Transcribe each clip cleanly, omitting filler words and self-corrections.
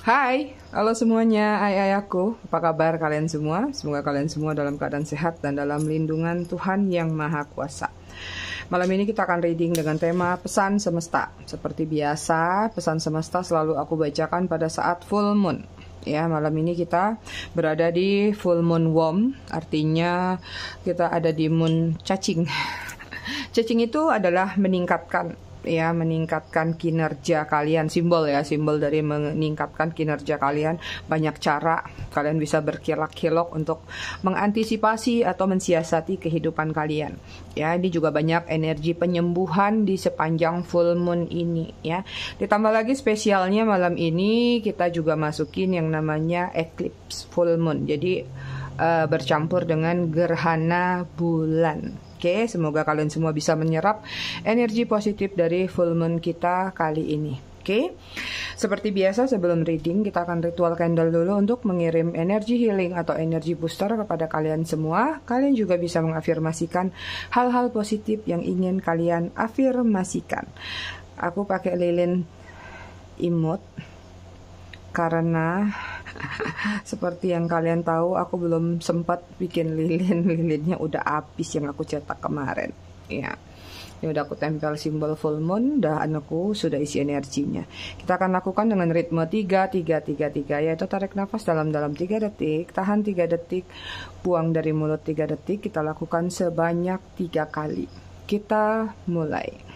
Hai, halo semuanya, ayahku. Apa kabar kalian semua? Semoga kalian semua dalam keadaan sehat dan dalam lindungan Tuhan yang Maha Kuasa. Malam ini kita akan reading dengan tema pesan semesta. Seperti biasa, pesan semesta selalu aku bacakan pada saat full moon. Ya, malam ini kita berada di full moon womb, artinya kita ada di moon cacing. Cacing itu adalah meningkatkan kinerja kalian, simbol dari meningkatkan kinerja kalian. Banyak cara kalian bisa berkilak-kilok untuk mengantisipasi atau mensiasati kehidupan kalian. Ya, ini juga banyak energi penyembuhan di sepanjang full moon ini ya. Ditambah lagi spesialnya malam ini kita juga masukin yang namanya eclipse full moon. Jadi bercampur dengan gerhana bulan. Oke, semoga kalian semua bisa menyerap energi positif dari full moon kita kali ini. Oke, seperti biasa sebelum reading kita akan ritual candle dulu untuk mengirim energi healing atau energi booster kepada kalian semua. Kalian juga bisa mengafirmasikan hal-hal positif yang ingin kalian afirmasikan. Aku pakai lilin imut karena seperti yang kalian tahu, aku belum sempat bikin lilinnya udah habis yang aku cetak kemarin. Ya, ini udah aku tempel simbol full moon, dan aku sudah isi energinya. Kita akan lakukan dengan ritme 3-3-3-3, yaitu tarik nafas dalam-dalam 3 detik, tahan 3 detik, buang dari mulut 3 detik. Kita lakukan sebanyak 3 kali. Kita mulai.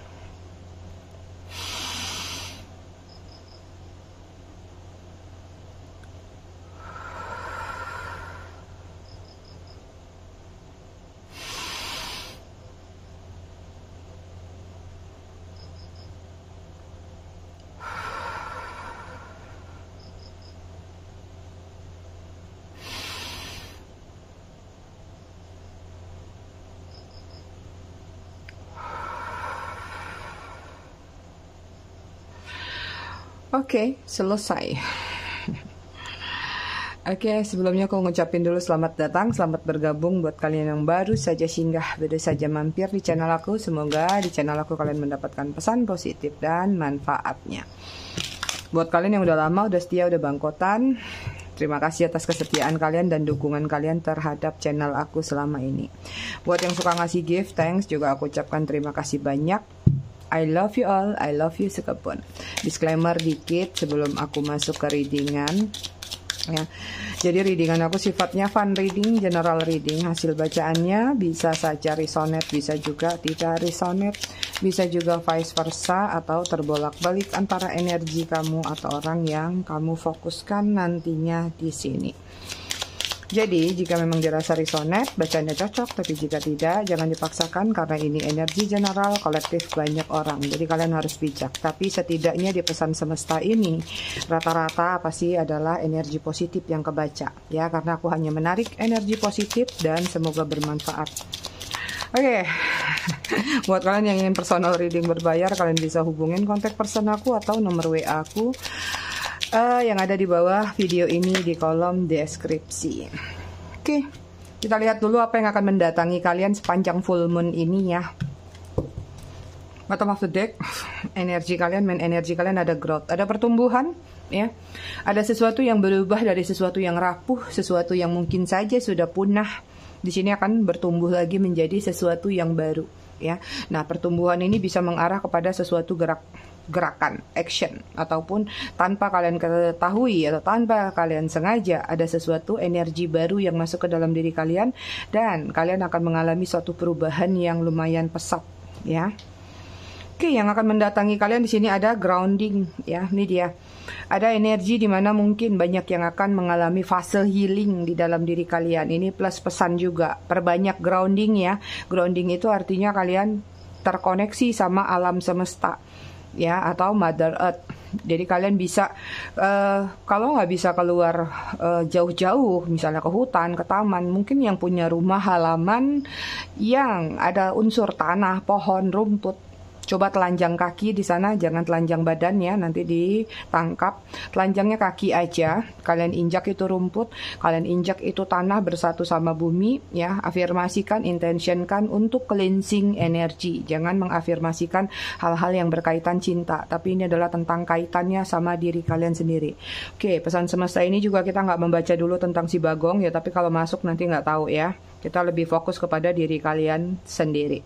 Oke, selesai. Oke, sebelumnya aku ngucapin dulu selamat datang, selamat bergabung buat kalian yang baru saja singgah, baru saja mampir di channel aku. Semoga di channel aku kalian mendapatkan pesan positif dan manfaatnya. Buat kalian yang udah lama, udah setia, udah bangkotan, terima kasih atas kesetiaan kalian dan dukungan kalian terhadap channel aku selama ini. Buat yang suka ngasih gift, thanks, juga aku ucapkan terima kasih banyak. I love you all, I love you sekepun. Disclaimer dikit sebelum aku masuk ke readingan ya. Jadi readingan aku sifatnya fun reading, general reading. Hasil bacaannya bisa saja resonate, bisa juga tidak resonate, bisa juga vice versa, atau terbolak-balik antara energi kamu atau orang yang kamu fokuskan nantinya di sini. Jadi, jika memang dirasa resonate, bacanya cocok, tapi jika tidak, jangan dipaksakan karena ini energi general kolektif banyak orang. Jadi kalian harus bijak. Tapi setidaknya di pesan semesta ini, rata-rata pasti adalah energi positif yang kebaca. Ya, karena aku hanya menarik energi positif dan semoga bermanfaat. Oke, buat kalian yang ingin personal reading berbayar, kalian bisa hubungin kontak person aku atau nomor WA aku yang ada di bawah video ini di kolom deskripsi. Oke, kita lihat dulu apa yang akan mendatangi kalian sepanjang full moon ini ya. Bottom of the deck, energi kalian, main energi kalian ada growth, ada pertumbuhan ya. Ada sesuatu yang berubah dari sesuatu yang rapuh, sesuatu yang mungkin saja sudah punah. Di sini akan bertumbuh lagi menjadi sesuatu yang baru ya. Nah, pertumbuhan ini bisa mengarah kepada sesuatu gerakan, action, ataupun tanpa kalian ketahui atau tanpa kalian sengaja ada sesuatu energi baru yang masuk ke dalam diri kalian dan kalian akan mengalami suatu perubahan yang lumayan pesat ya. Oke, yang akan mendatangi kalian di sini ada grounding ya. Ini dia. Ada energi di mana mungkin banyak yang akan mengalami fase healing di dalam diri kalian. Ini plus pesan juga, perbanyak grounding ya. Grounding itu artinya kalian terkoneksi sama alam semesta ya, atau Mother Earth. Jadi kalian bisa kalau nggak bisa keluar jauh-jauh, misalnya ke hutan, ke taman, mungkin yang punya rumah halaman yang ada unsur tanah, pohon, rumput, Coba telanjang kaki di sana, jangan telanjang badan ya, nanti ditangkap. Telanjangnya kaki aja. Kalian injak itu rumput, kalian injak itu tanah bersatu sama bumi ya. Afirmasikan, intentionkan untuk cleansing energi. Jangan mengafirmasikan hal-hal yang berkaitan cinta, tapi ini adalah tentang kaitannya sama diri kalian sendiri. Oke, pesan semesta ini juga kita nggak membaca dulu tentang si Bagong ya, tapi kalau masuk nanti nggak tahu ya. Kita lebih fokus kepada diri kalian sendiri.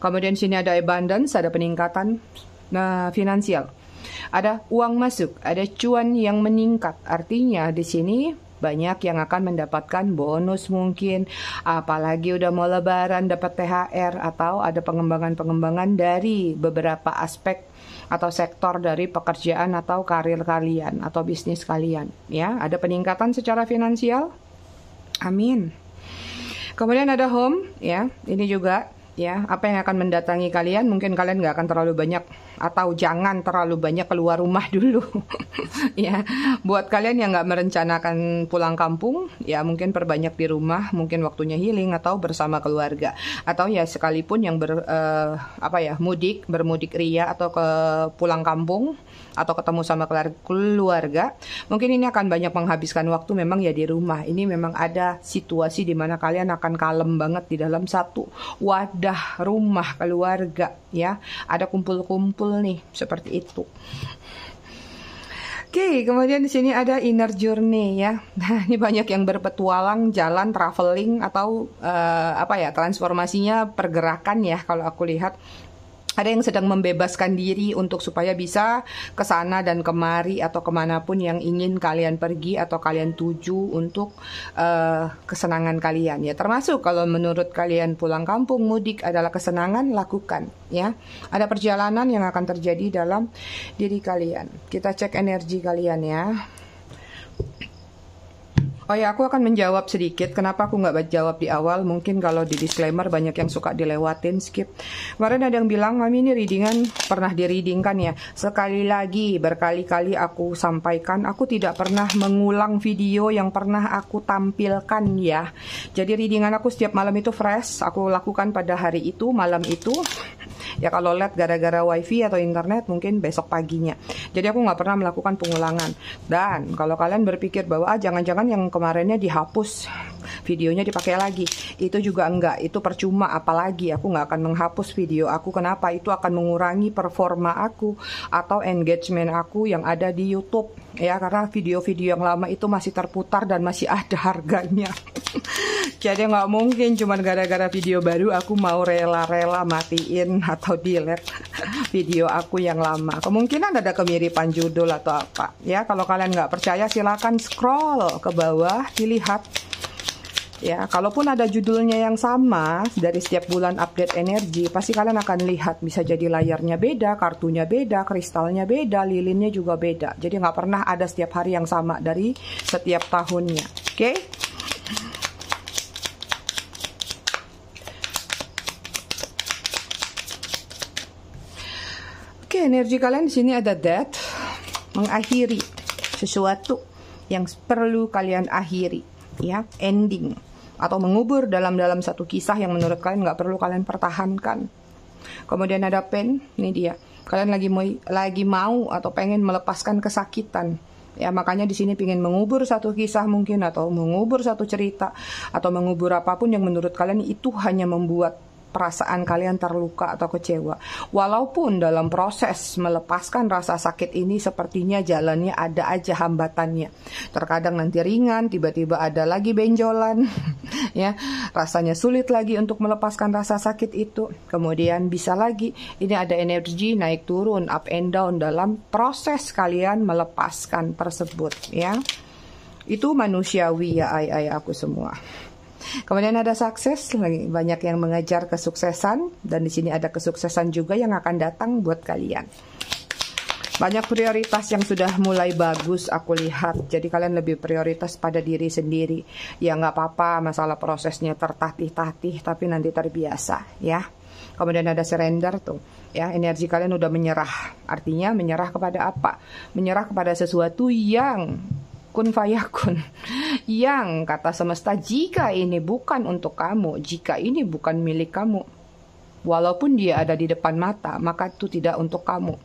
Kemudian sini ada abundance, ada peningkatan finansial. Ada uang masuk, ada cuan yang meningkat. Artinya di sini banyak yang akan mendapatkan bonus mungkin, apalagi udah mau lebaran dapat THR, atau ada pengembangan-pengembangan dari beberapa aspek atau sektor dari pekerjaan atau karir kalian atau bisnis kalian ya. Ada peningkatan secara finansial. Amin. Kemudian ada home ya, ini juga ya, apa yang akan mendatangi kalian. Mungkin kalian nggak akan terlalu banyak atau jangan terlalu banyak keluar rumah dulu ya. Buat kalian yang nggak merencanakan pulang kampung ya, mungkin perbanyak di rumah, mungkin waktunya healing atau bersama keluarga, atau ya sekalipun yang bermudik ria atau ke pulang kampung atau ketemu sama keluarga, mungkin ini akan banyak menghabiskan waktu memang ya di rumah. Ini memang ada situasi di mana kalian akan kalem banget di dalam satu wadah rumah keluarga ya. Ada kumpul-kumpul nih seperti itu. Oke, kemudian di sini ada inner journey ya. Nah, ini banyak yang berpetualang, jalan, traveling atau transformasinya pergerakan ya kalau aku lihat. Ada yang sedang membebaskan diri untuk supaya bisa ke sana dan kemari atau kemanapun yang ingin kalian pergi atau kalian tuju untuk kesenangan kalian ya. Termasuk kalau menurut kalian pulang kampung, mudik adalah kesenangan, lakukan ya. Ada perjalanan yang akan terjadi dalam diri kalian. Kita cek energi kalian ya. Oh ya, aku akan menjawab sedikit. Kenapa aku nggak jawab di awal? Mungkin kalau di disclaimer banyak yang suka dilewatin, skip. Kemarin ada yang bilang, Mami ini readingan pernah di-readingkan ya. Sekali lagi, berkali-kali aku sampaikan, aku tidak pernah mengulang video yang pernah aku tampilkan ya. Jadi readingan aku setiap malam itu fresh. Aku lakukan pada hari itu, malam itu. Ya kalau lihat gara-gara wifi atau internet mungkin besok paginya. Jadi aku nggak pernah melakukan pengulangan. Dan kalau kalian berpikir bahwa jangan-jangan yang kemarinnya dihapus, videonya dipakai lagi, itu juga enggak, itu percuma. Apalagi aku nggak akan menghapus video aku. Kenapa? Itu akan mengurangi performa aku atau engagement aku yang ada di YouTube ya, karena video-video yang lama itu masih terputar dan masih ada harganya. Jadi nggak mungkin cuman gara-gara video baru aku mau rela-rela matiin atau delete video aku yang lama. Kemungkinan ada kemiripan judul atau apa ya. Kalau kalian nggak percaya silakan scroll ke bawah dilihat ya. Kalaupun ada judulnya yang sama dari setiap bulan update energi, pasti kalian akan lihat bisa jadi layarnya beda, kartunya beda, kristalnya beda, lilinnya juga beda. Jadi nggak pernah ada setiap hari yang sama dari setiap tahunnya. Oke? Oke, energi kalian di sini ada death, mengakhiri sesuatu yang perlu kalian akhiri, ya, ending, atau mengubur dalam satu kisah yang menurut kalian nggak perlu kalian pertahankan. Kemudian ada pain, ini dia, kalian lagi mau atau pengen melepaskan kesakitan. Ya, makanya di sini pingin mengubur satu kisah mungkin, atau mengubur satu cerita, atau mengubur apapun yang menurut kalian itu hanya membuat perasaan kalian terluka atau kecewa. Walaupun dalam proses melepaskan rasa sakit ini sepertinya jalannya ada aja hambatannya. Terkadang nanti ringan, tiba-tiba ada lagi benjolan, ya, rasanya sulit lagi untuk melepaskan rasa sakit itu. Kemudian bisa lagi, ini ada energi naik turun, up and down dalam proses kalian melepaskan tersebut, ya. Itu manusiawi ya, aku semua. Kemudian ada sukses, banyak yang mengejar kesuksesan, dan di sini ada kesuksesan juga yang akan datang buat kalian. Banyak prioritas yang sudah mulai bagus aku lihat, jadi kalian lebih prioritas pada diri sendiri. Ya nggak apa-apa, masalah prosesnya tertatih-tatih, tapi nanti terbiasa ya. Kemudian ada surrender tuh, ya, energi kalian udah menyerah. Artinya menyerah kepada apa? Menyerah kepada sesuatu yang kun fayakun, yang kata semesta, jika ini bukan untuk kamu, jika ini bukan milik kamu, walaupun dia ada di depan mata, maka itu tidak untuk kamu.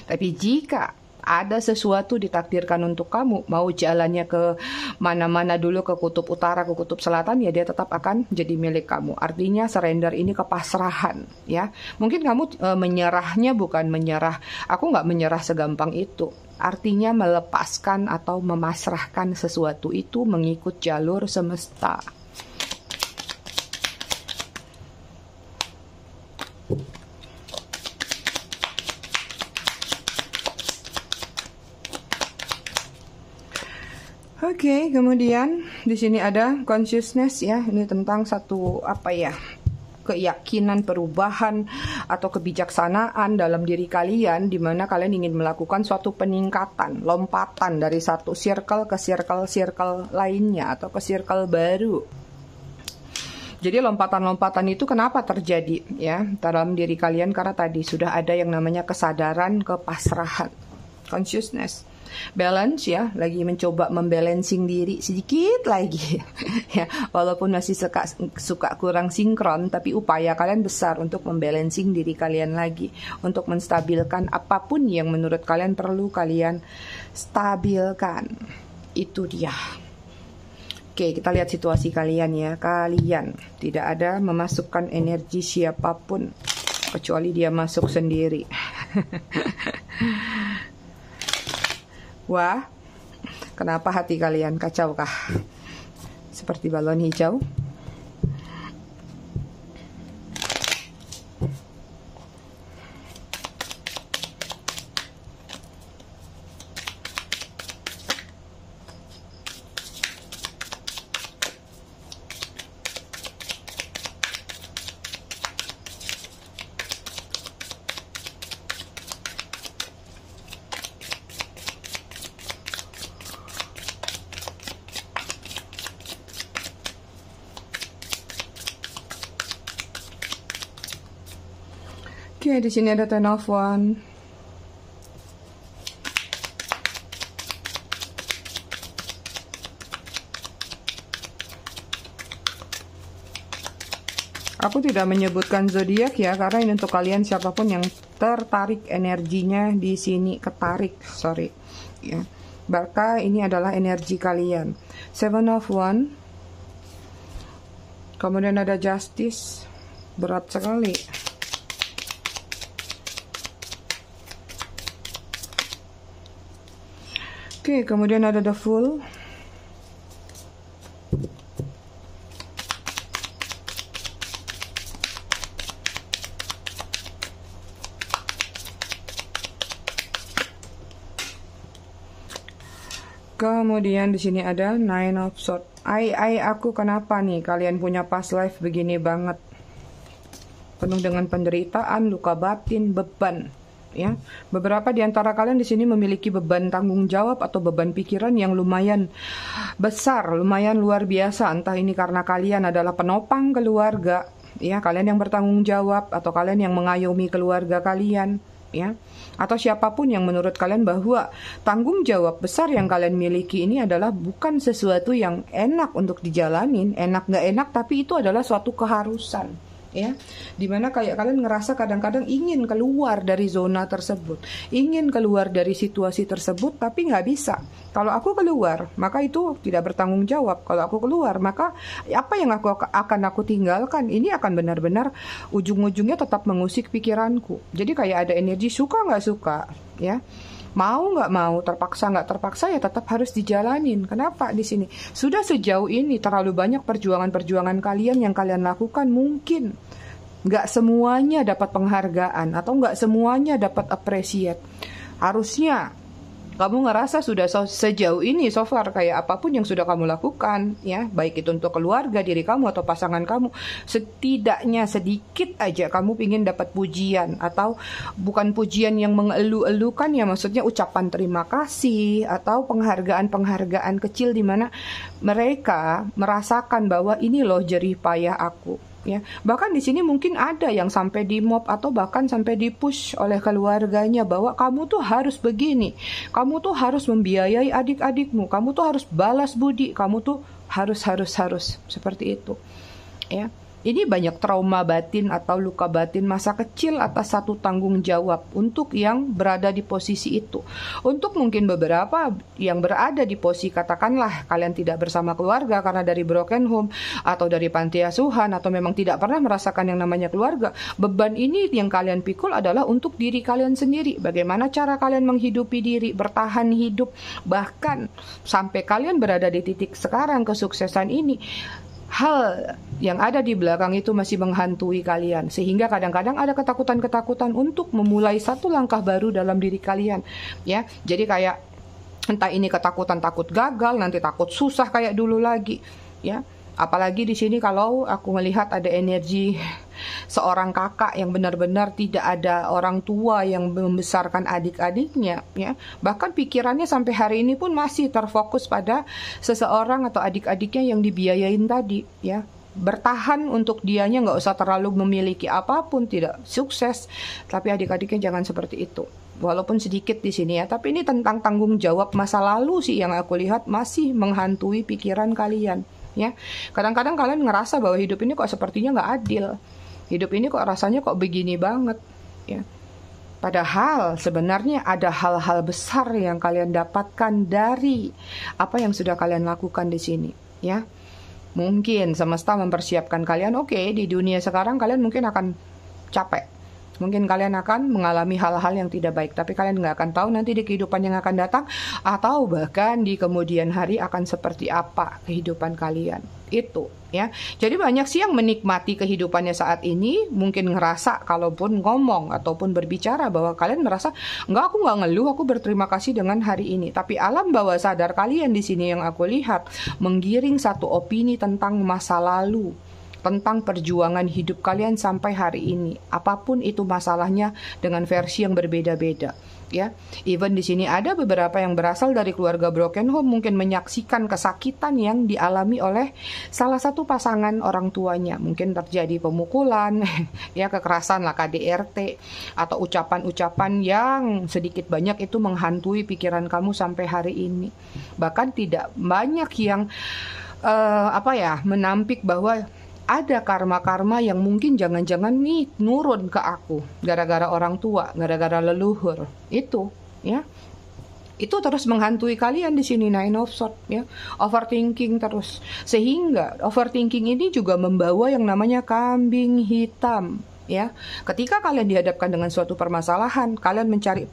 Tapi jika ada sesuatu ditakdirkan untuk kamu, mau jalannya ke mana-mana dulu, ke kutub utara, ke kutub selatan, ya dia tetap akan jadi milik kamu. Artinya surrender ini kepasrahan, ya. Mungkin kamu menyerahnya bukan menyerah, aku nggak menyerah segampang itu. Artinya melepaskan atau memasrahkan sesuatu itu mengikut jalur semesta. Oke, kemudian di sini ada consciousness ya. Ini tentang satu keyakinan, perubahan atau kebijaksanaan dalam diri kalian, di mana kalian ingin melakukan suatu peningkatan, lompatan dari satu circle ke circle lainnya atau ke circle baru. Jadi lompatan-lompatan itu kenapa terjadi ya dalam diri kalian? Karena tadi sudah ada yang namanya kesadaran, kepasrahan, consciousness. Balance ya, lagi mencoba membalancing diri sedikit lagi ya, walaupun masih suka kurang sinkron, tapi upaya kalian besar untuk membalancing diri kalian lagi, untuk menstabilkan apapun yang menurut kalian perlu kalian stabilkan. Itu dia. Oke, kita lihat situasi kalian ya. Kalian tidak ada memasukkan energi siapapun kecuali dia masuk sendiri. Wah, kenapa hati kalian kacau kah? Seperti balon hijau. Oke, di sini ada Ten of Wands. Aku tidak menyebutkan zodiak ya, karena ini untuk kalian siapapun yang tertarik energinya di sini, ya. Maka ini adalah energi kalian. Seven of Wands. Kemudian ada Justice. Berat sekali. Oke, kemudian ada The Fool. Kemudian di sini ada Nine of Swords. Aku kenapa nih kalian punya past life begini banget? Penuh dengan penderitaan, luka batin, beban. Ya, beberapa di antara kalian di sini memiliki beban tanggung jawab atau beban pikiran yang lumayan besar, lumayan luar biasa. Entah ini karena kalian adalah penopang keluarga, ya, kalian yang bertanggung jawab, atau kalian yang mengayomi keluarga kalian, ya, atau siapapun yang menurut kalian bahwa tanggung jawab besar yang kalian miliki ini adalah bukan sesuatu yang enak untuk dijalanin, enak nggak enak, tapi itu adalah suatu keharusan. Ya, dimana kayak kalian ngerasa kadang-kadang ingin keluar dari zona tersebut, ingin keluar dari situasi tersebut, tapi nggak bisa. Kalau aku keluar, maka itu tidak bertanggung jawab. Kalau aku keluar, maka apa yang akan aku tinggalkan ini akan benar-benar ujung-ujungnya tetap mengusik pikiranku. Jadi kayak ada energi suka nggak suka, ya. Mau nggak mau, terpaksa nggak terpaksa, ya tetap harus dijalanin. Kenapa di sini? Sudah sejauh ini terlalu banyak perjuangan-perjuangan kalian yang kalian lakukan, mungkin nggak semuanya dapat penghargaan atau nggak semuanya dapat appreciate. Harusnya kamu ngerasa sudah sejauh ini, so far, kayak apapun yang sudah kamu lakukan, ya, baik itu untuk keluarga, diri kamu, atau pasangan kamu, setidaknya sedikit aja kamu ingin dapat pujian, atau bukan pujian yang mengeluh-elukan, ya, maksudnya ucapan terima kasih, atau penghargaan-penghargaan kecil di mana mereka merasakan bahwa ini loh jerih payah aku. Ya, bahkan di sini mungkin ada yang sampai di mob atau bahkan sampai di push oleh keluarganya bahwa kamu tuh harus begini, kamu tuh harus membiayai adik-adikmu, kamu tuh harus balas budi, kamu tuh harus seperti itu, ya. Ini banyak trauma batin atau luka batin masa kecil atas satu tanggung jawab untuk yang berada di posisi itu. Untuk mungkin beberapa yang berada di posisi, katakanlah kalian tidak bersama keluarga karena dari broken home atau dari panti asuhan atau memang tidak pernah merasakan yang namanya keluarga. Beban ini yang kalian pikul adalah untuk diri kalian sendiri. Bagaimana cara kalian menghidupi diri, bertahan hidup, bahkan sampai kalian berada di titik sekarang kesuksesan ini. Hal yang ada di belakang itu masih menghantui kalian, sehingga kadang-kadang ada ketakutan-ketakutan untuk memulai satu langkah baru dalam diri kalian, ya. Jadi kayak entah ini ketakutan takut gagal, nanti takut susah kayak dulu lagi, ya. Apalagi di sini kalau aku melihat ada energi seorang kakak yang benar-benar tidak ada orang tua yang membesarkan adik-adiknya, ya. Bahkan pikirannya sampai hari ini pun masih terfokus pada seseorang atau adik-adiknya yang dibiayain tadi, ya. Bertahan untuk dianya, nggak usah terlalu memiliki apapun, tidak sukses, tapi adik-adiknya jangan seperti itu. Walaupun sedikit di sini, ya, tapi ini tentang tanggung jawab masa lalu sih yang aku lihat masih menghantui pikiran kalian. Ya, kadang-kadang kalian ngerasa bahwa hidup ini kok sepertinya nggak adil, hidup ini kok rasanya kok begini banget, ya. Padahal sebenarnya ada hal-hal besar yang kalian dapatkan dari apa yang sudah kalian lakukan di sini, ya. Mungkin semesta mempersiapkan kalian, oke, di dunia sekarang kalian mungkin akan capek. Mungkin kalian akan mengalami hal-hal yang tidak baik, tapi kalian nggak akan tahu nanti di kehidupan yang akan datang, atau bahkan di kemudian hari akan seperti apa kehidupan kalian. Itu, ya. Jadi banyak sih yang menikmati kehidupannya saat ini, mungkin ngerasa kalaupun ngomong ataupun berbicara bahwa kalian merasa, enggak, aku nggak ngeluh, aku berterima kasih dengan hari ini. Tapi alam bawah sadar kalian di sini yang aku lihat, menggiring satu opini tentang masa lalu, tentang perjuangan hidup kalian sampai hari ini, apapun itu masalahnya dengan versi yang berbeda-beda, ya. Even di sini ada beberapa yang berasal dari keluarga broken home, mungkin menyaksikan kesakitan yang dialami oleh salah satu pasangan orang tuanya, mungkin terjadi pemukulan, ya, kekerasan lah, KDRT, atau ucapan-ucapan yang sedikit banyak itu menghantui pikiran kamu sampai hari ini. Bahkan tidak banyak yang menampik bahwa ada karma-karma yang mungkin jangan-jangan nih nurun ke aku gara-gara orang tua, gara-gara leluhur. Itu, ya. Itu terus menghantui kalian di sini, Nine of Swords, ya. Overthinking terus. Sehingga overthinking ini juga membawa yang namanya kambing hitam, ya. Ketika kalian dihadapkan dengan suatu permasalahan, kalian mencari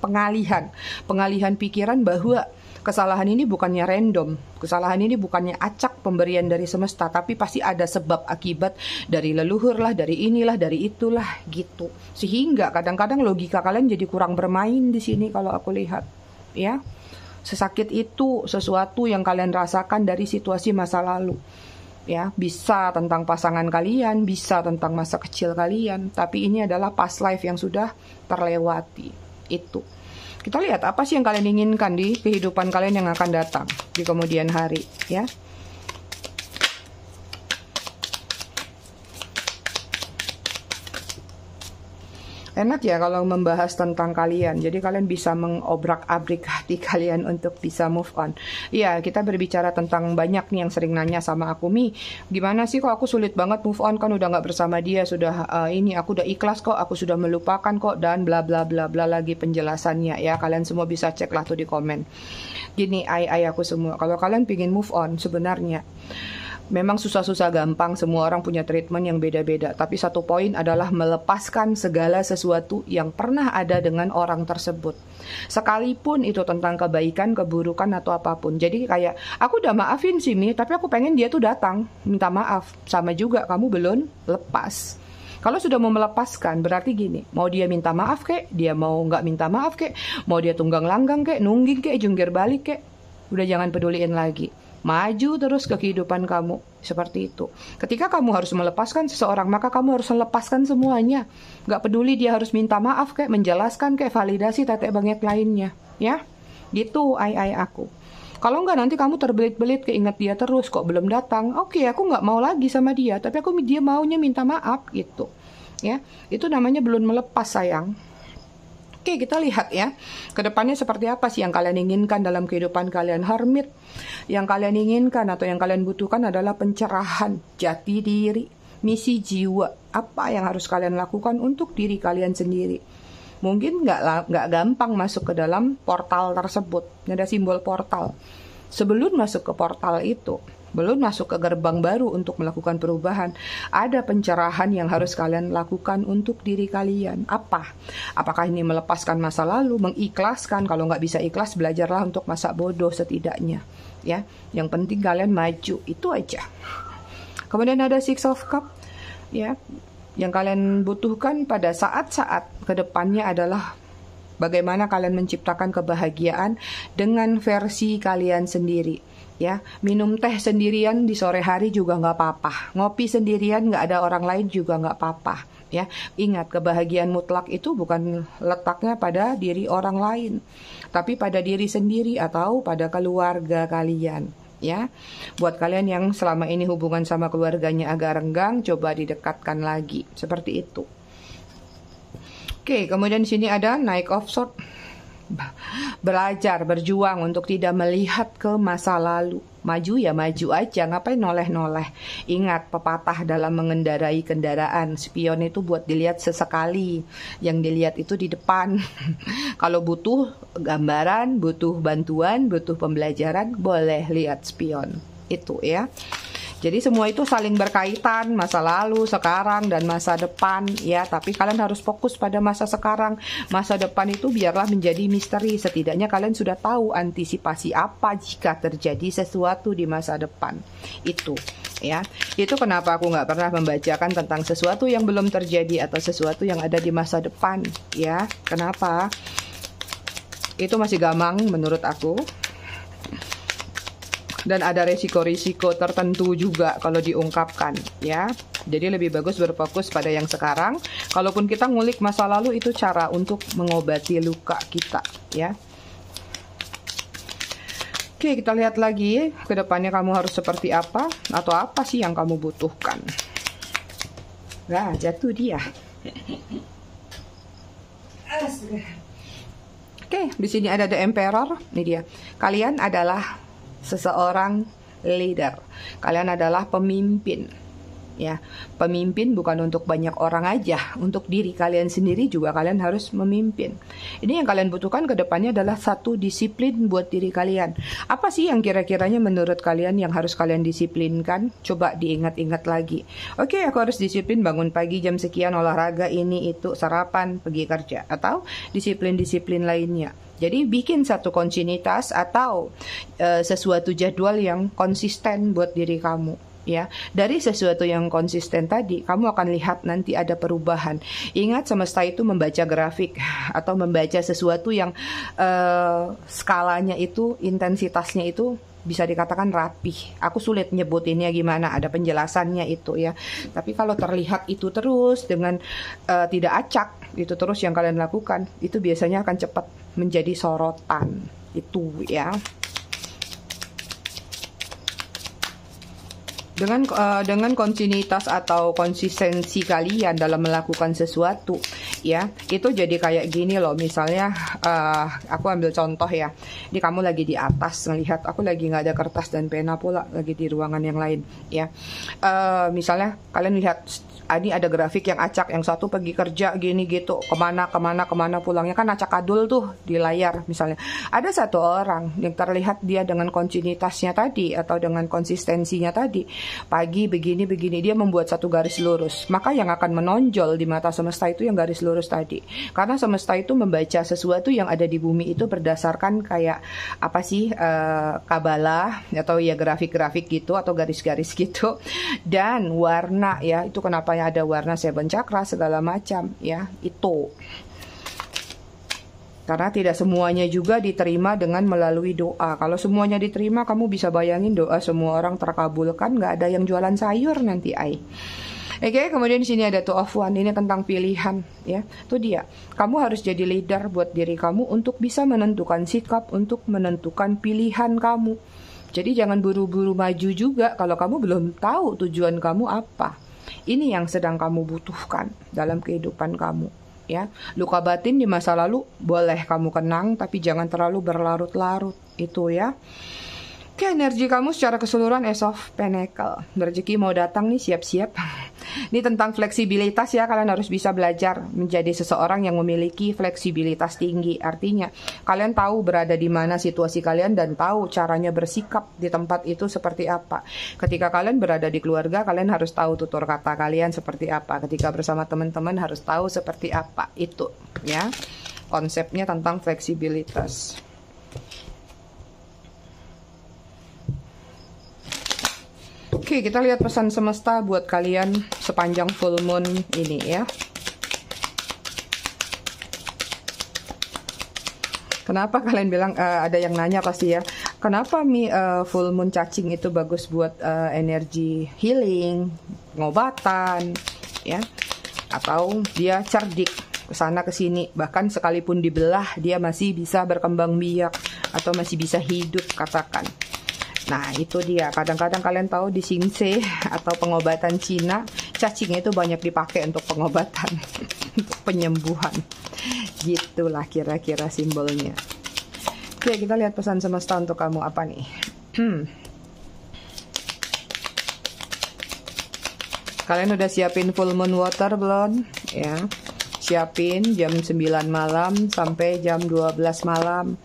pengalihan pikiran bahwa kesalahan ini bukannya random, kesalahan ini bukannya acak pemberian dari semesta, tapi pasti ada sebab akibat dari leluhur lah, dari inilah, dari itulah, gitu. Sehingga kadang-kadang logika kalian jadi kurang bermain di sini kalau aku lihat, ya. Sesakit itu sesuatu yang kalian rasakan dari situasi masa lalu, ya. Bisa tentang pasangan kalian, bisa tentang masa kecil kalian, tapi ini adalah past life yang sudah terlewati. Itu. Kita lihat apa sih yang kalian inginkan di kehidupan kalian yang akan datang di kemudian hari, ya. Enak ya kalau membahas tentang kalian. Jadi kalian bisa mengobrak-abrik hati kalian untuk bisa move on. Iya, kita berbicara tentang banyak nih yang sering nanya sama aku, Mi, gimana sih kok aku sulit banget move on, kan udah nggak bersama dia, sudah aku udah ikhlas kok, aku sudah melupakan kok, dan bla bla bla bla lagi penjelasannya, ya. Kalian semua bisa cek lah tuh di komen. Gini, aku semua, kalau kalian pingin move on sebenarnya memang susah-susah gampang, semua orang punya treatment yang beda-beda. Tapi satu poin adalah melepaskan segala sesuatu yang pernah ada dengan orang tersebut. Sekalipun itu tentang kebaikan, keburukan, atau apapun. Jadi kayak, aku udah maafin sih, Mi, tapi aku pengen dia tuh datang, minta maaf. Sama juga, kamu belum lepas. Kalau sudah mau melepaskan, berarti gini, mau dia minta maaf kek, dia mau nggak minta maaf kek, mau dia tunggang langgang kek, nungging kek, jungkir balik kek, udah jangan peduliin lagi. Maju terus ke kehidupan kamu, seperti itu. Ketika kamu harus melepaskan seseorang, maka kamu harus melepaskan semuanya. Gak peduli dia harus minta maaf kayak, menjelaskan kayak, validasi tetek bengek lainnya, ya. Gitu aku. Kalau enggak nanti kamu terbelit-belit keinget dia terus, kok belum datang. Oke, aku nggak mau lagi sama dia, tapi dia maunya minta maaf gitu, ya. Itu namanya belum melepas, sayang. Oke, kita lihat ya, kedepannya seperti apa sih yang kalian inginkan dalam kehidupan kalian. Hermit, yang kalian inginkan atau yang kalian butuhkan adalah pencerahan, jati diri, misi jiwa. Apa yang harus kalian lakukan untuk diri kalian sendiri. Mungkin nggak gampang masuk ke dalam portal tersebut. Ada simbol portal. Sebelum masuk ke portal itu, belum masuk ke gerbang baru untuk melakukan perubahan, ada pencerahan yang harus kalian lakukan untuk diri kalian. Apa? Apakah ini melepaskan masa lalu, mengikhlaskan? Kalau nggak bisa ikhlas, belajarlah untuk masa bodoh setidaknya. Ya, yang penting kalian maju, itu aja. Kemudian ada Six of Cups, ya, yang kalian butuhkan pada saat-saat kedepannya adalah bagaimana kalian menciptakan kebahagiaan dengan versi kalian sendiri. Ya, minum teh sendirian di sore hari juga nggak apa-apa. Ngopi sendirian nggak ada orang lain juga nggak apa-apa. Ya, ingat kebahagiaan mutlak itu bukan letaknya pada diri orang lain, tapi pada diri sendiri atau pada keluarga kalian. Ya, buat kalian yang selama ini hubungan sama keluarganya agak renggang, coba didekatkan lagi seperti itu. Oke, kemudian di sini ada Knight of Swords. Belajar, berjuang untuk tidak melihat ke masa lalu. Maju ya maju aja, ngapain noleh-noleh. Ingat pepatah dalam mengendarai kendaraan, spion itu buat dilihat sesekali. Yang dilihat itu di depan. Kalau butuh gambaran, butuh bantuan, butuh pembelajaran, boleh lihat spion. Itu ya. Jadi semua itu saling berkaitan, masa lalu, sekarang, dan masa depan, ya. Tapi kalian harus fokus pada masa sekarang. Masa depan itu biarlah menjadi misteri. Setidaknya kalian sudah tahu antisipasi apa jika terjadi sesuatu di masa depan. Itu, ya. Itu kenapa aku nggak pernah membacakan tentang sesuatu yang belum terjadi atau sesuatu yang ada di masa depan, ya. Kenapa? Itu masih gamang menurut aku. Dan ada resiko-risiko tertentu juga kalau diungkapkan, ya. Jadi lebih bagus berfokus pada yang sekarang. Kalaupun kita ngulik masa lalu, itu cara untuk mengobati luka kita, ya. Oke, kita lihat lagi ke depannya kamu harus seperti apa atau apa sih yang kamu butuhkan. Nah, jatuh dia. Oke, di sini ada The Emperor. Ini dia. Kalian adalah seseorang leader. Kalian adalah pemimpin. Ya, pemimpin bukan untuk banyak orang aja, untuk diri kalian sendiri juga kalian harus memimpin. Ini yang kalian butuhkan ke depannya adalah satu disiplin buat diri kalian. Apa sih yang kira-kiranya menurut kalian yang harus kalian disiplinkan? Coba diingat-ingat lagi. Oke, aku harus disiplin bangun pagi jam sekian, olahraga ini itu, sarapan, pergi kerja, atau disiplin-disiplin lainnya. Jadi bikin satu kontinuitas atau sesuatu jadwal yang konsisten buat diri kamu. Ya, dari sesuatu yang konsisten tadi, kamu akan lihat nanti ada perubahan. Ingat, semesta itu membaca grafik atau membaca sesuatu yang skalanya itu, intensitasnya itu bisa dikatakan rapih. Aku sulit nyebutinnya gimana, ada penjelasannya itu ya. Tapi kalau terlihat itu terus dengan tidak acak, itu terus yang kalian lakukan, itu biasanya akan cepat menjadi sorotan. Itu ya. Dengan kontinuitas atau konsistensi kalian dalam melakukan sesuatu, ya, itu jadi kayak gini loh. Misalnya aku ambil contoh ya, ini kamu lagi di atas melihat, aku lagi nggak ada kertas dan pena pula, lagi di ruangan yang lain ya. Misalnya kalian lihat ini ada grafik yang acak, yang satu pergi kerja gini gitu, kemana pulangnya, kan acak adul tuh di layar. Misalnya ada satu orang yang terlihat dia dengan kontinuitasnya tadi atau dengan konsistensinya tadi, pagi begini dia membuat satu garis lurus, maka yang akan menonjol di mata semesta itu yang garis lurus tadi. Karena semesta itu membaca sesuatu yang ada di bumi itu berdasarkan kayak apa sih, kabalah atau ya grafik-grafik gitu atau garis-garis gitu, dan warna ya. Itu kenapa ada warna seven chakra segala macam ya, itu karena tidak semuanya juga diterima dengan melalui doa. Kalau semuanya diterima, kamu bisa bayangin doa semua orang terkabulkan, nggak ada yang jualan sayur nanti Oke, kemudian di sini ada Two of Wands. Ini tentang pilihan ya. Itu dia. Kamu harus jadi leader buat diri kamu untuk bisa menentukan sikap, untuk menentukan pilihan kamu. Jadi jangan buru-buru maju juga kalau kamu belum tahu tujuan kamu apa. Ini yang sedang kamu butuhkan dalam kehidupan kamu, ya. Luka batin di masa lalu boleh kamu kenang, tapi jangan terlalu berlarut-larut, itu ya. Oke, energi kamu secara keseluruhan Ace of Pentacles. Rezeki mau datang nih, siap-siap. Ini tentang fleksibilitas ya, kalian harus bisa belajar menjadi seseorang yang memiliki fleksibilitas tinggi. Artinya, kalian tahu berada di mana situasi kalian dan tahu caranya bersikap di tempat itu seperti apa. Ketika kalian berada di keluarga, kalian harus tahu tutur kata kalian seperti apa. Ketika bersama teman-teman harus tahu seperti apa. Itu ya, konsepnya tentang fleksibilitas. Oke, kita lihat pesan semesta buat kalian sepanjang full moon ini ya. Kenapa kalian bilang, ada yang nanya pasti ya, kenapa full moon cacing itu bagus buat energi healing, pengobatan ya, atau dia cerdik kesana kesini, bahkan sekalipun dibelah dia masih bisa berkembang biak atau masih bisa hidup katakan. Nah itu dia, kadang-kadang kalian tahu di Xingse atau pengobatan Cina, cacing itu banyak dipakai untuk pengobatan, untuk penyembuhan. Gitulah kira-kira simbolnya. Oke, kita lihat pesan semesta untuk kamu apa nih. Kalian udah siapin full moon water belum? Ya, siapin jam 9 malam sampai jam 12 malam.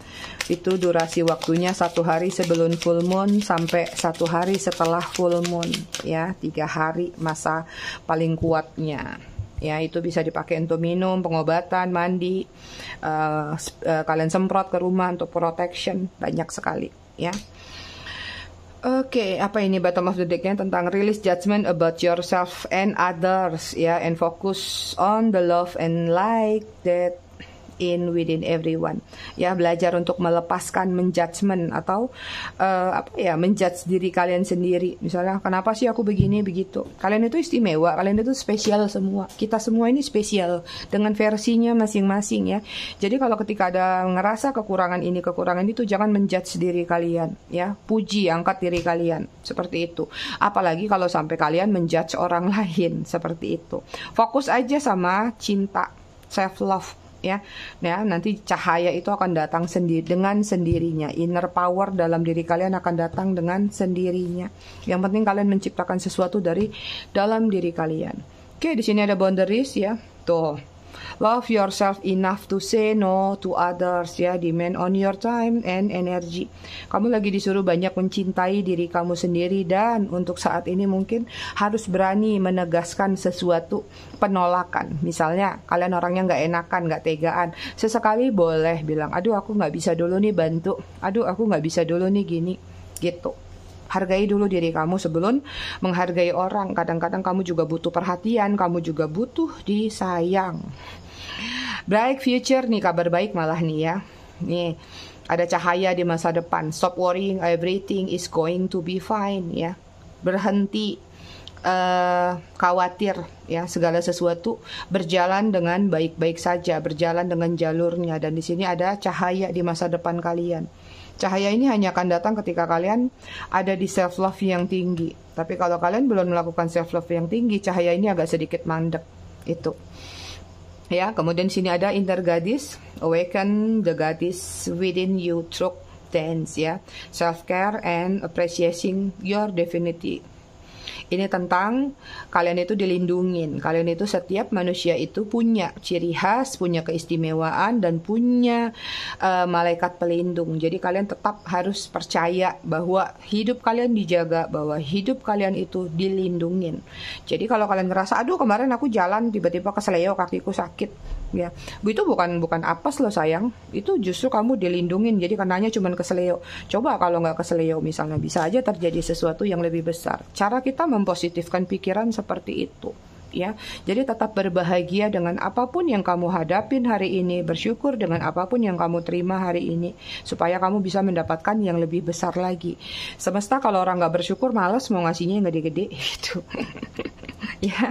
Itu durasi waktunya 1 hari sebelum full moon sampai 1 hari setelah full moon ya, 3 hari masa paling kuatnya ya. Itu bisa dipakai untuk minum, pengobatan, mandi, kalian semprot ke rumah untuk protection, banyak sekali ya. Oke, apa ini bottom of the decknya tentang release judgment about yourself and others ya, and focus on the love and light that in within everyone ya. Belajar untuk melepaskan menjudgment atau menjudge diri kalian sendiri. Misalnya, kenapa sih aku begini begitu? Kalian itu istimewa, kalian itu spesial semua. Kita semua ini spesial dengan versinya masing-masing ya. Jadi kalau ketika ada ngerasa kekurangan ini kekurangan itu, jangan menjudge diri kalian ya. Puji, angkat diri kalian seperti itu. Apalagi kalau sampai kalian menjudge orang lain seperti itu. Fokus aja sama cinta, self love ya. Nah, nanti cahaya itu akan datang dengan sendirinya. Inner power dalam diri kalian akan datang dengan sendirinya. Yang penting kalian menciptakan sesuatu dari dalam diri kalian. Oke, di sini ada boundaries ya. Tuh. Love yourself enough to say no to others ya. Demand on your time and energy. Kamu lagi disuruh banyak mencintai diri kamu sendiri, dan untuk saat ini mungkin harus berani menegaskan sesuatu penolakan. Misalnya kalian orangnya nggak enakan, nggak tegaan, sesekali boleh bilang, aduh aku nggak bisa dulu nih bantu, aduh aku nggak bisa dulu nih gini gitu. Hargai dulu diri kamu sebelum menghargai orang. Kadang-kadang kamu juga butuh perhatian, kamu juga butuh disayang. Bright future nih, kabar baik malah nih ya. Nih, ada cahaya di masa depan. Stop worrying, everything is going to be fine ya. Berhenti khawatir ya, segala sesuatu berjalan dengan baik-baik saja, berjalan dengan jalurnya. Dan di sini ada cahaya di masa depan kalian. Cahaya ini hanya akan datang ketika kalian ada di self love yang tinggi. Tapi kalau kalian belum melakukan self love yang tinggi, cahaya ini agak sedikit mandek. Itu ya. Kemudian sini ada inner goddess, awaken the goddess within you through dance ya, self care and appreciating your divinity. Ini tentang kalian itu dilindungin. Kalian itu, setiap manusia itu punya ciri khas, punya keistimewaan, dan punya malaikat pelindung. Jadi kalian tetap harus percaya bahwa hidup kalian dijaga, bahwa hidup kalian itu dilindungin. Jadi kalau kalian ngerasa, aduh kemarin aku jalan tiba-tiba keseleo, kakiku sakit ya, itu bukan apes loh sayang, itu justru kamu dilindungin. Jadi karenanya cuman keseleo. Coba kalau nggak keseleo misalnya, bisa aja terjadi sesuatu yang lebih besar. Cara kita mempositifkan pikiran seperti itu ya. Jadi tetap berbahagia dengan apapun yang kamu hadapin hari ini, bersyukur dengan apapun yang kamu terima hari ini, supaya kamu bisa mendapatkan yang lebih besar lagi. Semesta kalau orang nggak bersyukur, males mau ngasihnya yang gede-gede gitu. Ya.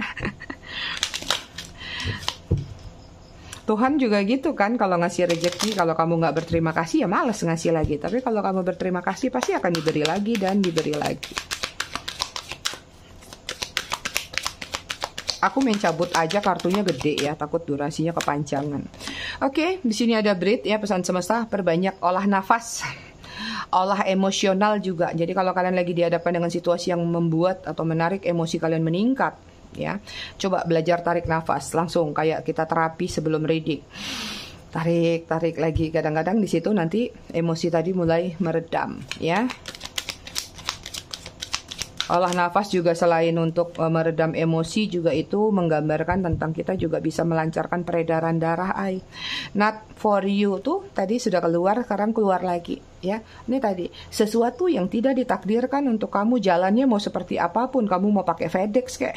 Tuhan juga gitu kan, kalau ngasih rezeki, kalau kamu nggak berterima kasih ya males ngasih lagi. Tapi kalau kamu berterima kasih, pasti akan diberi lagi dan diberi lagi. Aku mencabut aja kartunya gede ya, takut durasinya kepanjangan. Oke, di sini ada breathe ya, pesan semesta, perbanyak olah nafas. Olah emosional juga. Jadi kalau kalian lagi dihadapkan dengan situasi yang membuat atau menarik emosi kalian meningkat ya. Coba belajar tarik nafas langsung kayak kita terapi sebelum reading. Tarik lagi. Kadang-kadang di situ nanti emosi tadi mulai meredam, ya. Olah nafas juga selain untuk meredam emosi, juga itu menggambarkan tentang kita juga bisa melancarkan peredaran darah. Not for you tuh tadi sudah keluar, sekarang keluar lagi, ya. Ini tadi sesuatu yang tidak ditakdirkan untuk kamu, jalannya mau seperti apapun, kamu mau pakai FedEx kayak,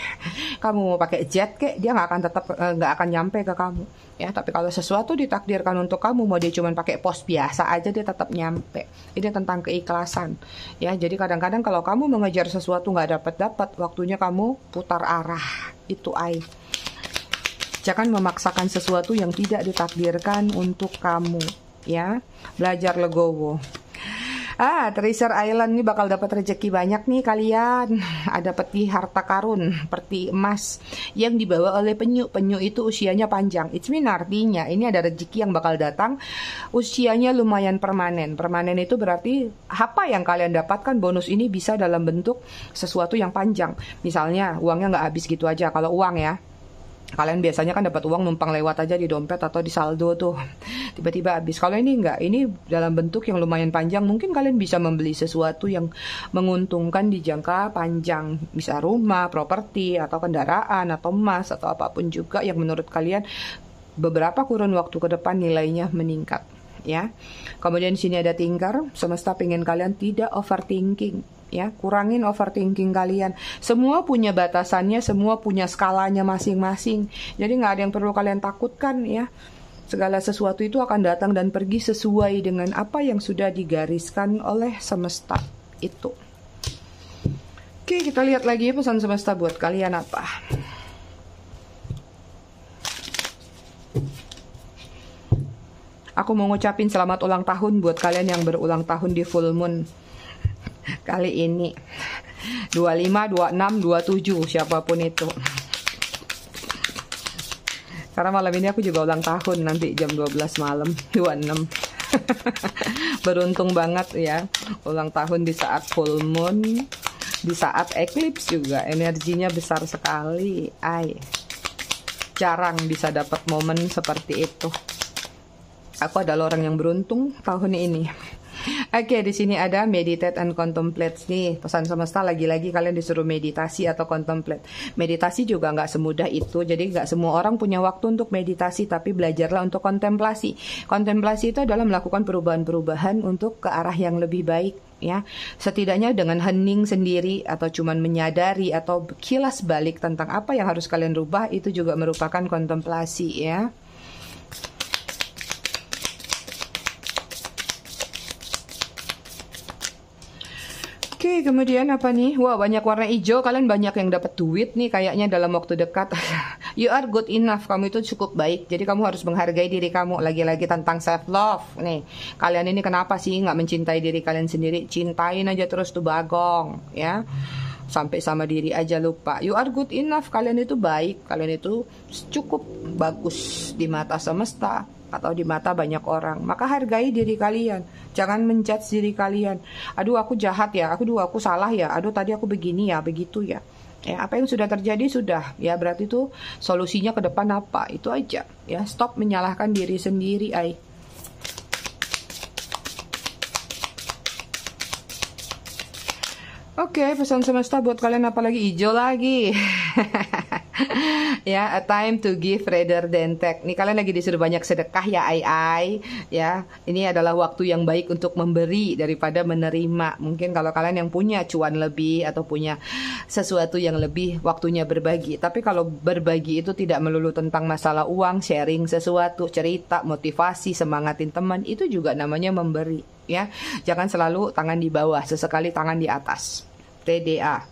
kamu mau pakai jet kayak, dia nggak akan nyampe ke kamu, ya. Tapi kalau sesuatu ditakdirkan untuk kamu, mau dia cuma pakai pos biasa aja, dia tetap nyampe. Ini tentang keikhlasan, ya. Jadi kadang-kadang kalau kamu mengejar sesuatu nggak dapat, waktunya kamu putar arah. Itu jangan memaksakan sesuatu yang tidak ditakdirkan untuk kamu, ya. Belajar legowo. Treasure Island ini bakal dapat rezeki banyak nih kalian. Ada peti harta karun, peti emas yang dibawa oleh penyu. Penyu itu usianya panjang. It's mean artinya ini ada rezeki yang bakal datang, usianya lumayan permanen. Permanen itu berarti apa yang kalian dapatkan bonus ini bisa dalam bentuk sesuatu yang panjang. Misalnya uangnya nggak habis gitu aja. Kalau uang, ya, kalian biasanya kan dapat uang numpang lewat aja di dompet atau di saldo tuh, tiba-tiba habis. Kalau ini enggak, ini dalam bentuk yang lumayan panjang. Mungkin kalian bisa membeli sesuatu yang menguntungkan di jangka panjang, bisa rumah, properti, atau kendaraan, atau emas, atau apapun juga yang menurut kalian beberapa kurun waktu ke depan nilainya meningkat, ya. Kemudian di sini ada Tinker, semesta pengen kalian tidak overthinking, ya. Kurangin overthinking kalian. Semua punya batasannya, semua punya skalanya masing-masing. Jadi nggak ada yang perlu kalian takutkan, ya. Segala sesuatu itu akan datang dan pergi sesuai dengan apa yang sudah digariskan oleh semesta itu. Oke, kita lihat lagi pesan semesta buat kalian apa. Aku mau ngucapin selamat ulang tahun buat kalian yang berulang tahun di full moon kali ini. 25, 26, 27, siapapun itu. Karena malam ini aku juga ulang tahun, nanti jam 12 malam, 26. Beruntung banget, ya. Ulang tahun di saat full moon, di saat eclipse juga. Energinya besar sekali. Jarang bisa dapat momen seperti itu. Aku adalah orang yang beruntung tahun ini. Oke, di sini ada meditate and contemplate nih. Pesan semesta lagi-lagi kalian disuruh meditasi atau contemplate. Meditasi juga nggak semudah itu. Jadi nggak semua orang punya waktu untuk meditasi, tapi belajarlah untuk kontemplasi. Kontemplasi itu adalah melakukan perubahan-perubahan untuk ke arah yang lebih baik, ya. Setidaknya dengan hening sendiri atau cuman menyadari atau kilas balik tentang apa yang harus kalian rubah, itu juga merupakan kontemplasi, ya. Oke, kemudian apa nih? Wah, banyak warna hijau. Kalian banyak yang dapat duit nih kayaknya dalam waktu dekat. You are good enough. Kamu itu cukup baik. Jadi kamu harus menghargai diri kamu. Lagi-lagi tentang self love. Nih, kalian ini kenapa sih nggak mencintai diri kalian sendiri? Cintain aja terus tuh bagong, ya. Sampai sama diri aja lupa. You are good enough. Kalian itu baik. Kalian itu cukup bagus di mata semesta atau di mata banyak orang. Maka hargai diri kalian. Jangan menjudge diri kalian. Aduh, aku jahat ya. Aduh, aku salah ya. Aduh, tadi aku begini ya, begitu ya. Apa yang sudah terjadi sudah. Ya, berarti itu solusinya ke depan apa? Itu aja. Ya, stop menyalahkan diri sendiri, Oke, pesan semesta buat kalian apalagi hijau lagi. Ya, a time to give rather than take. Nih kalian lagi disuruh banyak sedekah ya, ya. Ini adalah waktu yang baik untuk memberi daripada menerima. Mungkin kalau kalian yang punya cuan lebih atau punya sesuatu yang lebih, waktunya berbagi. Tapi kalau berbagi itu tidak melulu tentang masalah uang, sharing sesuatu, cerita, motivasi, semangatin teman, itu juga namanya memberi, ya. Jangan selalu tangan di bawah, sesekali tangan di atas. TDA.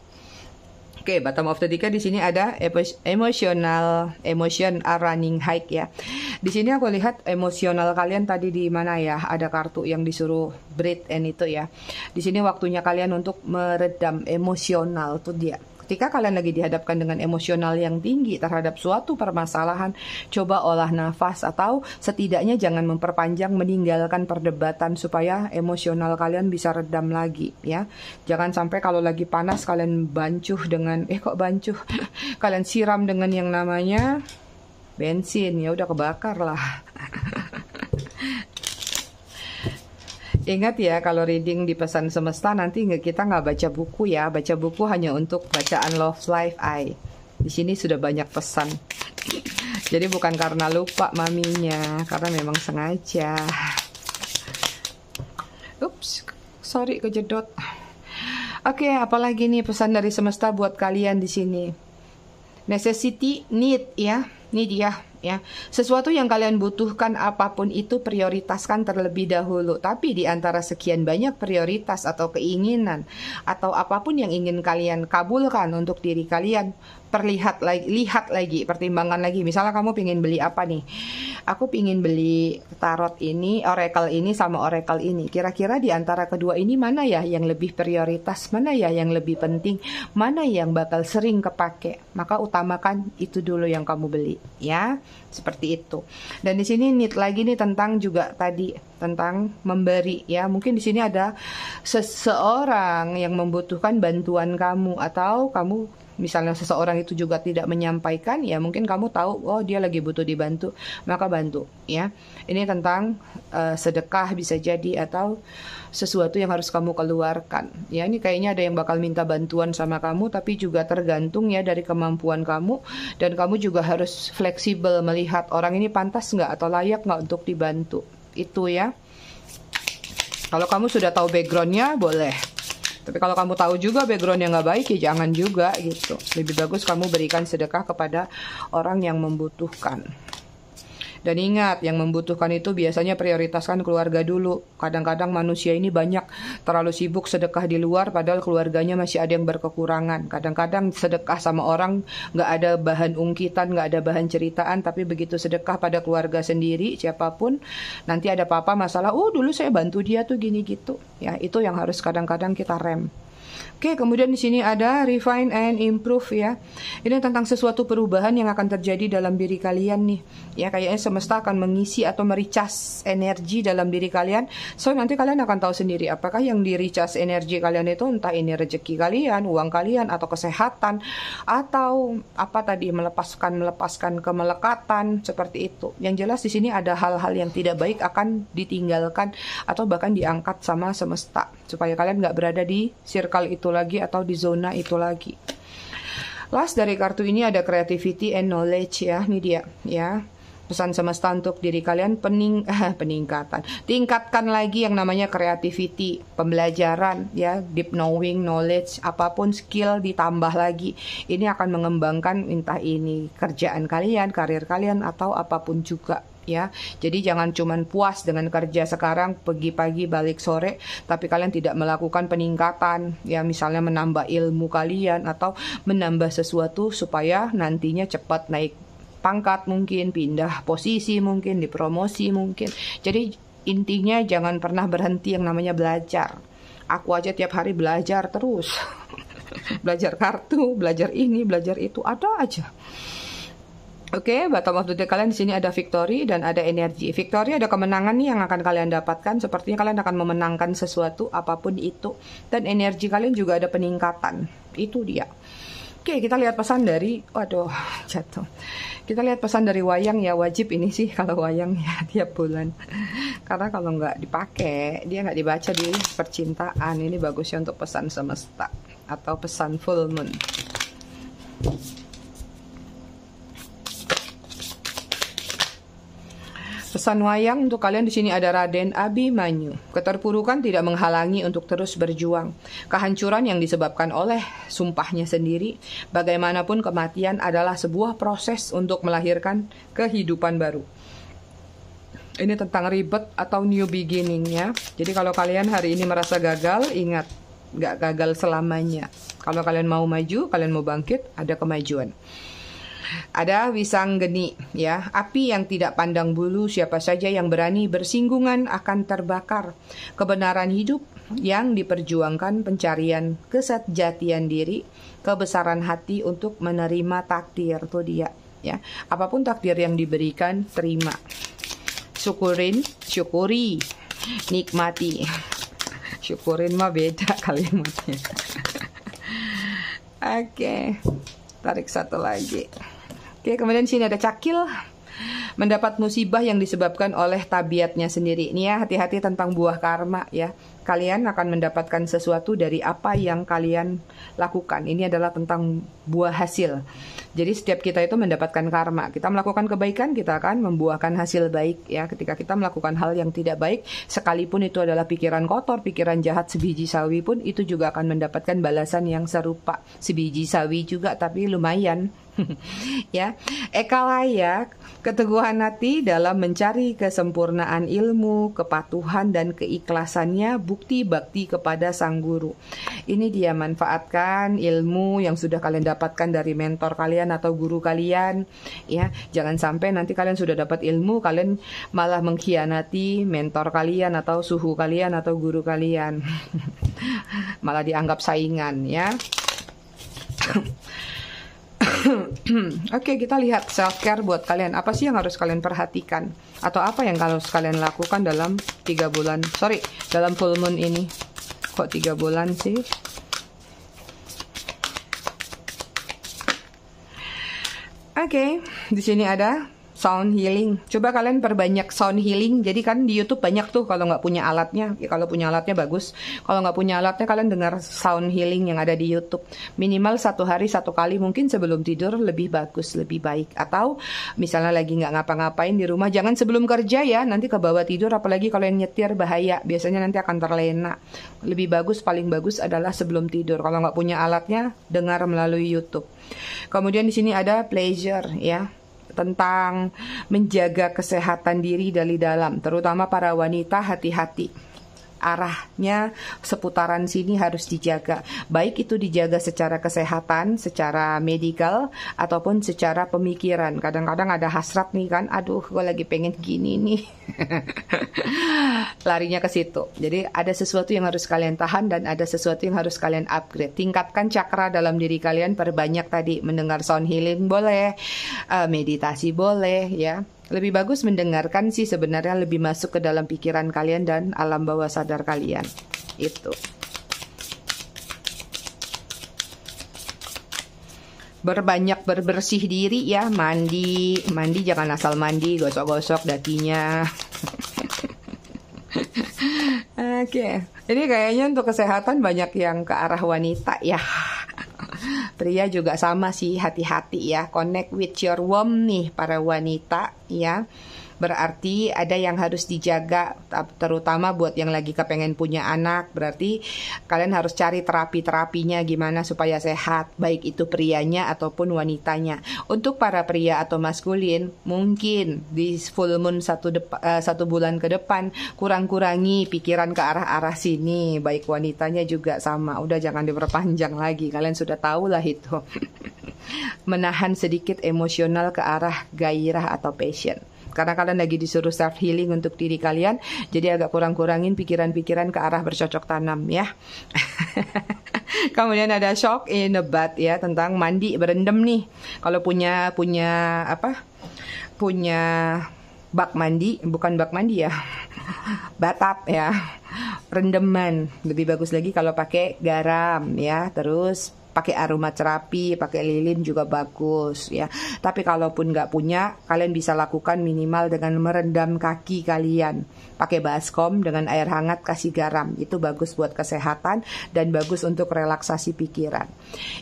Oke, bottom of the deck di sini ada emotion are running high, ya. Di sini aku lihat emosional kalian tadi di mana ya? Ada kartu yang disuruh breathe and itu, ya. Di sini waktunya kalian untuk meredam emosional tuh dia. Ketika kalian lagi dihadapkan dengan emosional yang tinggi terhadap suatu permasalahan, coba olah nafas atau setidaknya jangan memperpanjang, meninggalkan perdebatan supaya emosional kalian bisa redam lagi ya. Jangan sampai kalau lagi panas kalian bancuh dengan kalian siram dengan yang namanya bensin, ya udah kebakar lah. Ingat ya, kalau reading di pesan semesta nanti kita nggak baca buku ya. Baca buku hanya untuk bacaan Love Life Di sini sudah banyak pesan. Jadi bukan karena lupa maminya, karena memang sengaja. Ups, sorry kejedot. Oke, apalagi nih pesan dari semesta buat kalian di sini. Necessity, need ya. Ini dia ya. Sesuatu yang kalian butuhkan apapun itu prioritaskan terlebih dahulu. Tapi di antara sekian banyak prioritas atau keinginan atau apapun yang ingin kalian kabulkan untuk diri kalian, lihat lagi, pertimbangkan lagi. Misalnya kamu pingin beli apa nih? Aku pingin beli tarot ini, oracle ini sama oracle ini. Kira-kira di antara kedua ini mana ya yang lebih prioritas? Mana ya yang lebih penting? Mana yang bakal sering kepake? Maka utamakan itu dulu yang kamu beli, ya. Seperti itu. Dan di sini need lagi nih tentang juga tadi tentang memberi, ya. Mungkin di sini ada seseorang yang membutuhkan bantuan kamu atau kamu misalnya seseorang itu juga tidak menyampaikan, ya mungkin kamu tahu, oh dia lagi butuh dibantu, maka bantu, ya. Ini tentang sedekah bisa jadi atau sesuatu yang harus kamu keluarkan. Ya, ini kayaknya ada yang bakal minta bantuan sama kamu, tapi juga tergantung ya dari kemampuan kamu, dan kamu juga harus fleksibel melihat orang ini pantas nggak atau layak nggak untuk dibantu. Itu ya. Kalau kamu sudah tahu backgroundnya, boleh. Tapi kalau kamu tahu juga background yang nggak baik, ya jangan juga gitu. Lebih bagus kamu berikan sedekah kepada orang yang membutuhkan. Dan ingat, yang membutuhkan itu biasanya prioritaskan keluarga dulu. Kadang-kadang manusia ini banyak terlalu sibuk sedekah di luar, padahal keluarganya masih ada yang berkekurangan. Kadang-kadang sedekah sama orang nggak ada bahan ungkitan, nggak ada bahan ceritaan, tapi begitu sedekah pada keluarga sendiri, siapapun, nanti ada apa-apa masalah, oh dulu saya bantu dia tuh gini gitu. Ya, itu yang harus kadang-kadang kita rem. Oke, kemudian di sini ada refine and improve ya. Ini tentang sesuatu perubahan yang akan terjadi dalam diri kalian nih. Ya, kayaknya semesta akan mengisi atau mericas energi dalam diri kalian. So, nanti kalian akan tahu sendiri apakah yang diricas energi kalian itu entah ini rezeki kalian, uang kalian, atau kesehatan, atau apa tadi, melepaskan kemelekatan, seperti itu. Yang jelas di sini ada hal-hal yang tidak baik akan ditinggalkan atau bahkan diangkat sama semesta supaya kalian nggak berada di circle itu lagi atau di zona itu lagi. Last dari kartu ini ada creativity and knowledge ya, ini dia ya. Pesan semesta untuk diri kalian peningkatan. Tingkatkan lagi yang namanya creativity, pembelajaran ya, deep knowing, knowledge, apapun skill ditambah lagi. Ini akan mengembangkan entah ini kerjaan kalian, karir kalian atau apapun juga. Ya, jadi jangan cuman puas dengan kerja sekarang pergi pagi balik sore, tapi kalian tidak melakukan peningkatan, ya misalnya menambah ilmu kalian atau menambah sesuatu supaya nantinya cepat naik pangkat mungkin, pindah posisi mungkin, dipromosi mungkin. Jadi intinya jangan pernah berhenti yang namanya belajar. Aku aja tiap hari belajar terus, belajar kartu, belajar ini, belajar itu, ada aja. Oke, bottom of the deck kalian di sini ada victory dan ada energi. Victory ada kemenangan nih yang akan kalian dapatkan. Sepertinya kalian akan memenangkan sesuatu apapun itu. Dan energi kalian juga ada peningkatan. Itu dia. Oke, kita lihat pesan dari, waduh, jatuh. Kita lihat pesan dari wayang ya, wajib ini sih kalau wayang ya tiap bulan. Karena kalau nggak dipakai, dia nggak dibaca di percintaan. Ini bagusnya untuk pesan semesta atau pesan full moon. Pesan wayang untuk kalian di sini ada Raden Abimanyu. Keterpurukan tidak menghalangi untuk terus berjuang. Kehancuran yang disebabkan oleh sumpahnya sendiri. Bagaimanapun kematian adalah sebuah proses untuk melahirkan kehidupan baru. Ini tentang ribet atau new beginning ya. Jadi kalau kalian hari ini merasa gagal, ingat, gak gagal selamanya. Kalau kalian mau maju, kalian mau bangkit, ada kemajuan. Ada Wisanggeni ya, api yang tidak pandang bulu, siapa saja yang berani bersinggungan akan terbakar. Kebenaran hidup yang diperjuangkan, pencarian kesejatian diri, kebesaran hati untuk menerima takdir. Tuh dia ya. Apapun takdir yang diberikan, terima. Syukuri, nikmati. Syukurin mah beda kalimatnya. Oke. Tarik satu lagi. Oke, kemudian sini ada Cakil. Mendapat musibah yang disebabkan oleh tabiatnya sendiri. Ini ya, hati-hati tentang buah karma ya. Kalian akan mendapatkan sesuatu dari apa yang kalian lakukan. Ini adalah tentang buah hasil. Jadi setiap kita itu mendapatkan karma. Kita melakukan kebaikan, kita akan membuahkan hasil baik ya. Ketika kita melakukan hal yang tidak baik, sekalipun itu adalah pikiran kotor, pikiran jahat sebiji sawi pun, itu juga akan mendapatkan balasan yang serupa. Sebiji sawi juga, tapi lumayan. Ya, Eka layak keteguhan hati dalam mencari kesempurnaan ilmu, kepatuhan dan keikhlasannya, bukti bakti kepada sang guru. Ini dia, manfaatkan ilmu yang sudah kalian dapatkan dari mentor kalian atau guru kalian ya. Jangan sampai nanti kalian sudah dapat ilmu, kalian malah mengkhianati mentor kalian atau suhu kalian atau guru kalian. Malah dianggap saingan ya. Oke, kita lihat self-care buat kalian. Apa sih yang harus kalian perhatikan? Atau apa yang harus kalian lakukan dalam 3 bulan? Dalam full moon ini. Kok 3 bulan sih? Oke, di sini ada sound healing. Coba kalian perbanyak sound healing. Jadi kan di YouTube banyak tuh kalau nggak punya alatnya. Ya, kalau punya alatnya bagus. Kalau nggak punya alatnya, kalian dengar sound healing yang ada di YouTube. Minimal 1 hari 1 kali, mungkin sebelum tidur lebih bagus, lebih baik. Atau misalnya lagi nggak ngapa-ngapain di rumah, jangan sebelum kerja ya. Nanti ke bawah tidur, apalagi kalau yang nyetir bahaya. Biasanya nanti akan terlena. Lebih bagus, paling bagus adalah sebelum tidur. Kalau nggak punya alatnya, dengar melalui YouTube. Kemudian di sini ada pleasure ya, tentang menjaga kesehatan diri dari dalam, terutama para wanita. Hati-hati, arahnya seputaran sini harus dijaga, baik itu dijaga secara kesehatan, secara medikal, ataupun secara pemikiran. Kadang-kadang ada hasrat nih kan, aduh gue lagi pengen gini nih. Larinya ke situ. Jadi ada sesuatu yang harus kalian tahan dan ada sesuatu yang harus kalian upgrade. Tingkatkan cakra dalam diri kalian, perbanyak tadi mendengar sound healing boleh, meditasi boleh ya. Lebih bagus mendengarkan sih sebenarnya, lebih masuk ke dalam pikiran kalian dan alam bawah sadar kalian. Itu. Berbanyak berbersih diri ya, mandi jangan asal mandi, gosok-gosok dakinya. Oke, ini kayaknya untuk kesehatan banyak yang ke arah wanita ya. Pria juga sama sih, hati-hati ya. Connect with your womb nih para wanita ya. Berarti ada yang harus dijaga, terutama buat yang lagi kepengen punya anak. Berarti kalian harus cari terapi-terapinya gimana supaya sehat, baik itu prianya ataupun wanitanya. Untuk para pria atau maskulin, mungkin di full moon 1 bulan ke depan, kurang-kurangi pikiran ke arah-arah sini. Baik wanitanya juga sama. Udah jangan diperpanjang lagi, kalian sudah tahu lah itu. Menahan sedikit emosional ke arah gairah atau passion. Karena kalian lagi disuruh self healing untuk diri kalian, jadi agak kurang-kurangin pikiran-pikiran ke arah bercocok tanam ya. Kemudian ada shock in a bath ya, tentang mandi berendam nih. Kalau punya bak mandi, bukan bak mandi ya, batap ya, rendeman. Lebih bagus lagi kalau pakai garam ya, terus pakai aromaterapi, pakai lilin juga bagus ya. Tapi kalaupun nggak punya, kalian bisa lakukan minimal dengan merendam kaki kalian. Pakai baskom dengan air hangat, kasih garam. Itu bagus buat kesehatan dan bagus untuk relaksasi pikiran.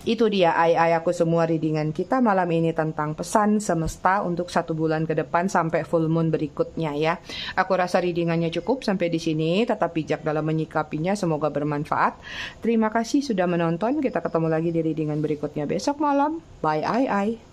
Itu dia aku semua readingan kita malam ini tentang pesan semesta untuk 1 bulan ke depan sampai full moon berikutnya ya. Aku rasa readingannya cukup sampai di sini. Tetap bijak dalam menyikapinya. Semoga bermanfaat. Terima kasih sudah menonton. Kita ketemu lagi di readingan berikutnya besok malam. Bye.